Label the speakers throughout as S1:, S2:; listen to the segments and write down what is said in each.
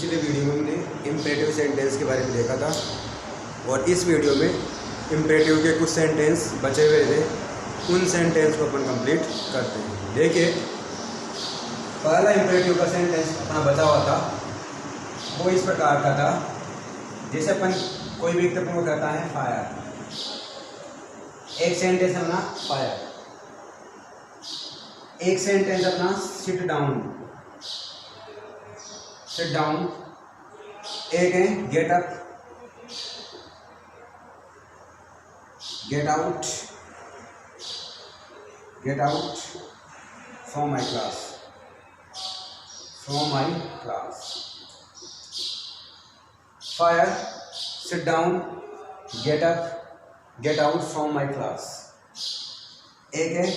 S1: पिछले वीडियो में हमने इम्परेटिव सेंटेंस के बारे में देखा था और इस वीडियो में इम्परेटिव के कुछ सेंटेंस बचे हुए थे, उन सेंटेंस को अपन कंप्लीट करते हैं। देखिए, पहला इम्परेटिव का सेंटेंस अपना बचा हुआ था, वो इस प्रकार का था, जैसे अपन कोई व्यक्ति अपन को कहता है फायर। एक सेंटेंस अपना फायर, एक सेंटेंस अपना सिट डाउन, सिट डाउन, एक है get up, get out, gate out from my class, from my class. Fire, sit down, get up, gate out from my class. एक है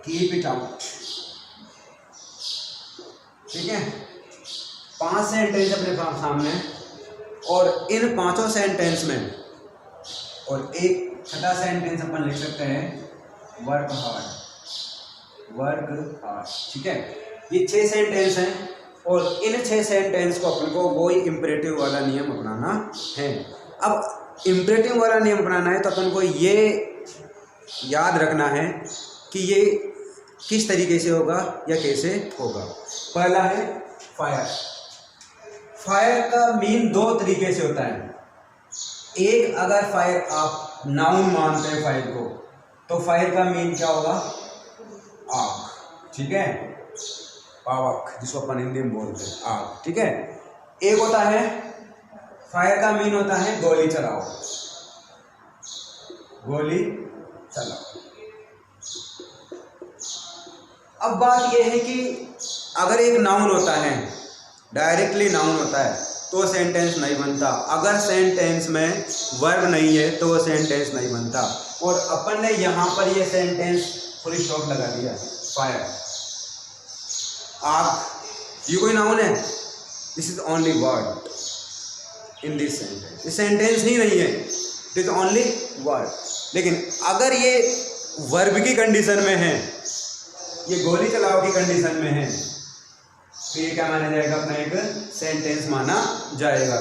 S1: कीप इट आउट। ठीक है, 5 sentence अपने सामने और इन 5 सेंटेंस में और एक छठा सेंटेंस अपन लिख सकते हैं वर्क हार्ड, वर्क हार्ड। ठीक है, ये 6 सेंटेंस हैं और इन 6 सेंटेंस को अपन को वही इम्परेटिव वाला नियम अपनाना है। अब इम्परेटिव वाला नियम अपनाना है तो अपन को ये याद रखना है कि ये किस तरीके से होगा या कैसे होगा। पहला है फायर। फायर का मीन 2 तरीके से होता है। एक, अगर फायर आप नाउन मानते हैं फायर को, तो फायर का मीन क्या होगा? आग। ठीक है, पावक जिसको अपन हिंदी में बोलते हैं, आग। ठीक है, एक होता है फायर का मीन होता है गोली चलाओ, गोली चलाओ। अब बात यह है कि अगर एक नाउन होता है, डायरेक्टली नाउन होता है, तो सेंटेंस नहीं बनता। अगर सेंटेंस में वर्ब नहीं है तो वो सेंटेंस नहीं बनता। और अपन ने यहाँ पर ये सेंटेंस फुल स्टॉप लगा दिया। फायर, आग, ये कोई नाउन है? This is only word in this sentence. ये सेंटेंस ही नहीं है, इट इज ओनली वर्ड। लेकिन अगर ये वर्ब की कंडीशन में है, ये गोली चलाओ की कंडीशन में है, तो ये क्या माना जाएगा? अपना एक सेंटेंस माना जाएगा।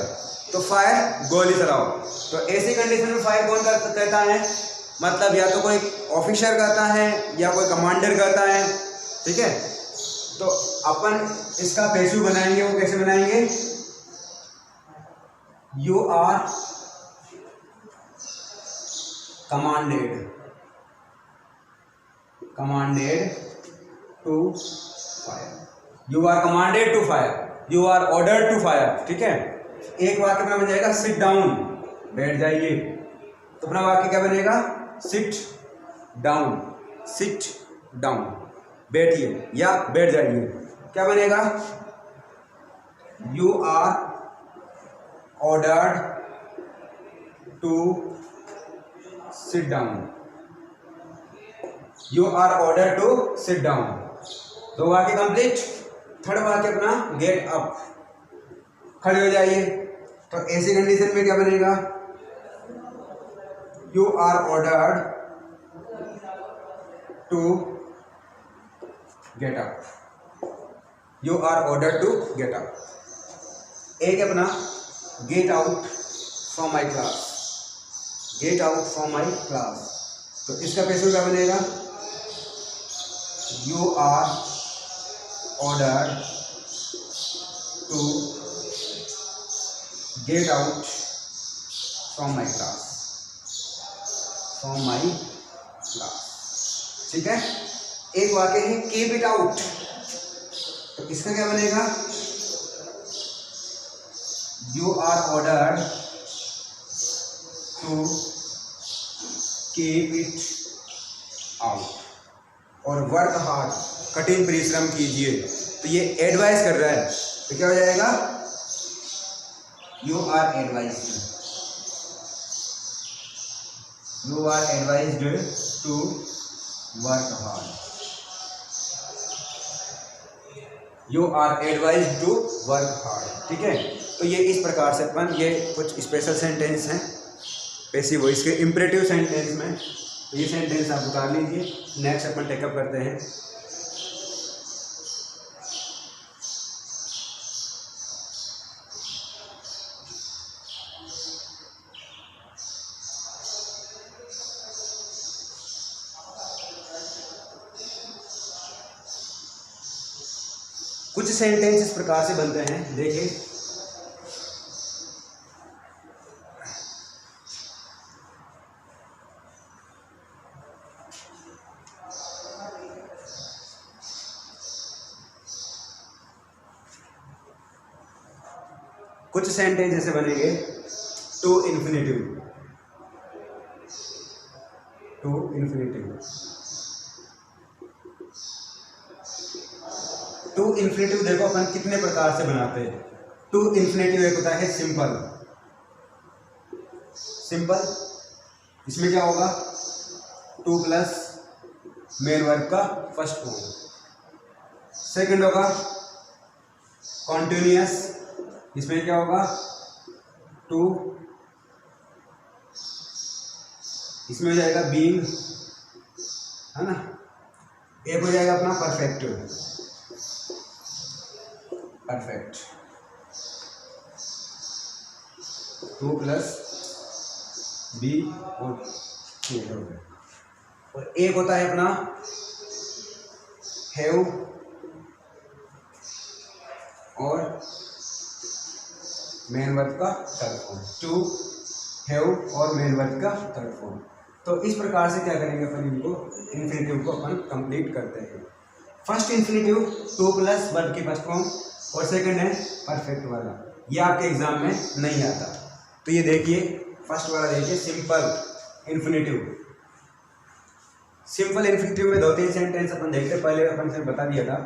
S1: तो फायर, गोली चलाओ, तो ऐसी कंडीशन में फायर कौन कहता है? मतलब या तो कोई ऑफिसर कहता है या कोई कमांडर कहता है। ठीक है, तो अपन इसका पैसिव बनाएंगे। वो कैसे बनाएंगे? You are commanded, commanded to fire, you are commanded to fire, you are ordered to fire. ठीक है, एक वाक्य में बन जाएगा सिट डाउन, बैठ जाइए। तो अपना वाक्य क्या बनेगा? सिट डाउन, सिट डाउन, बैठिए या बैठ जाइए। क्या बनेगा? You are ordered to sit down, you are ordered to sit down. 2 वाक्य कंप्लीट। थर्ड वाक्य अपना गेट अप, खड़े हो जाइए। तो ऐसी कंडीशन में क्या बनेगा? You are ordered to get up, you are ordered to get up. एक अपना get out from my class, get out from my class. तो इसका पैसिव क्या बनेगा? You are ordered to get out from my class, from my class. ठीक है, एक वाक्य है कीप इट आउट, तो इसका क्या बनेगा? You are ordered to keep it out. और वर्क हार्ड, कठिन परिश्रम कीजिए, तो ये एडवाइस कर रहा है, तो क्या हो जाएगा? You are advised, you are advised to work hard, you are advised to work hard. ठीक है, तो ये इस प्रकार से अपन ये कुछ स्पेशल सेंटेंस हैं पैसिव वॉइस के इम्परेटिव सेंटेंस में। तो ये सेंटेंस आप उतार लीजिए। नेक्स्ट अपन टेकअप करते हैं। कुछ सेंटेंस इस प्रकार से बनते हैं, देखिए। कुछ सेंटेंस ऐसे बनेंगे, to infinitive, to infinitive. To infinitive देखो अपन कितने प्रकार से बनाते हैं। टू इन्फिनेटिव एक होता है सिंपल, सिंपल, इसमें क्या होगा, टू प्लस मेन वर्ब का फर्स्ट फॉर्म। सेकंड होगा कॉन्टिन्यूअस, इसमें क्या होगा, टू, इसमें हो जाएगा बीइंग, है ना। एक हो जाएगा अपना perfect, perfect, to plus be और सी हो गया। और एक होता है अपना हैव और मेन वर्ब का थर्ड फॉर्म, टू, हैव और मेन वर्ब का थर्ड फॉर्म। तो इस प्रकार से क्या करेंगे अपन, इनको इन्फिनेटिव को अपन कंप्लीट करते हैं। First infinitive two plus verb की फर्स्ट फॉर्म, और सेकंड है परफेक्ट वाला, ये आपके एग्जाम में नहीं आता। तो ये देखिए फर्स्ट वाला, देखिए सिंपल इन्फिनेटिव। सिंपल इन्फिनेटिव में दो तीन सेंटेंस अपन देखते, पहले अपन से बता दिया था,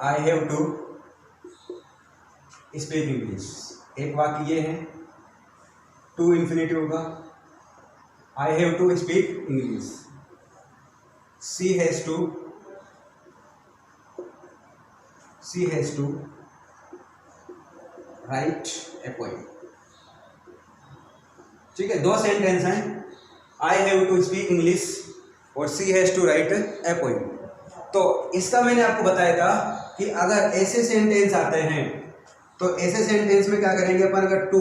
S1: I have to speak English, एक वाक्य ये है, टू इन्फिनेटिव होगा, I have to speak English. She has to, she has to write a poem. ठीक है, दो सेंटेंस हैं, I have to speak English और she has to write a poem. तो इसका मैंने आपको बताया था कि अगर ऐसे सेंटेंस आते हैं तो ऐसे सेंटेंस में क्या करेंगे अपन, अगर टू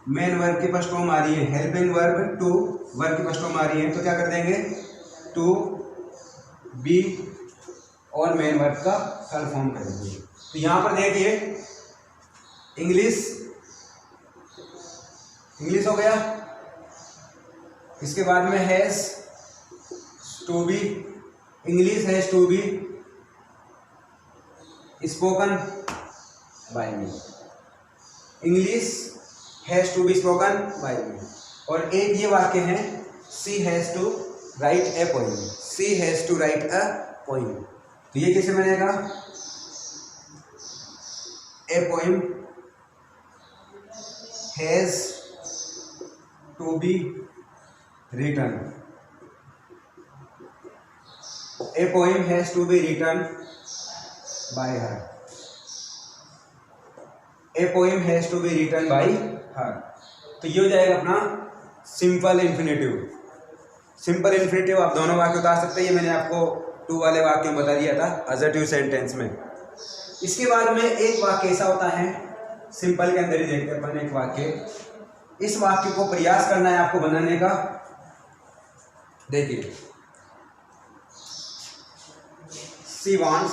S1: मेन वर्ब की फर्स्ट फॉर्म आ रही है, हेल्पिंग वर्ब टू वर्ब की फर्स्ट फॉर्म आ रही है, तो क्या कर देंगे, टू बी और मेन वर्ब का थर्ड फॉर्म कर देंगे। तो यहाँ पर देखिए इंग्लिश, इंग्लिश हो गया, इसके बाद में has to be, English has to be spoken by me, English has to be spoken by me. और एक ये वाक्य है, she has to write a poem, she has to write a poem. तो ये कैसे बनेगा, a poem has to be written, a poem has to be written by her, a poem has to be written by her. तो ये हो जाएगा अपना simple infinitive. Simple infinitive आप दोनों वाक्य उतार सकते हैं, ये मैंने आपको टू वाले वाक्य में बता दिया था असर्टिव सेंटेंस में। इसके बाद में एक वाक्य ऐसा होता है, सिंपल के अंदर ही देखते हैं अपन एक वाक्य, इस वाक्य को प्रयास करना है आपको बनाने का। देखिए, she wants,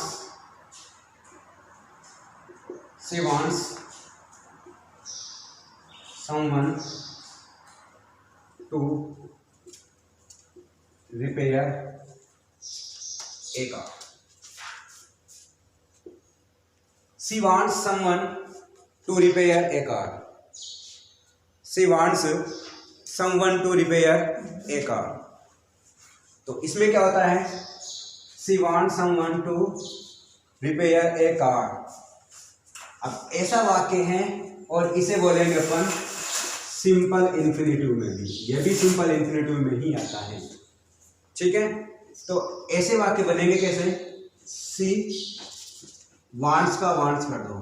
S1: she wants someone to repair a car. She wants someone to repair a car. She wants someone to repair a car. तो इसमें क्या होता है, she wants someone to repair a car। अब ऐसा वाक्य है और इसे बोलेंगे अपन सिंपल इन्फिनेटिव में भी, यह भी सिंपल इन्फिनेटिव में ही आता है। ठीक है, तो ऐसे वाक्य बनेंगे कैसे, सी वांट्स का वांट्स कर दो,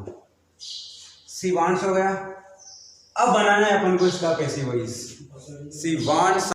S1: सी वांट्स हो गया। अब बनाना है अपन को इसका पैसिव वॉइस, सी वांट्स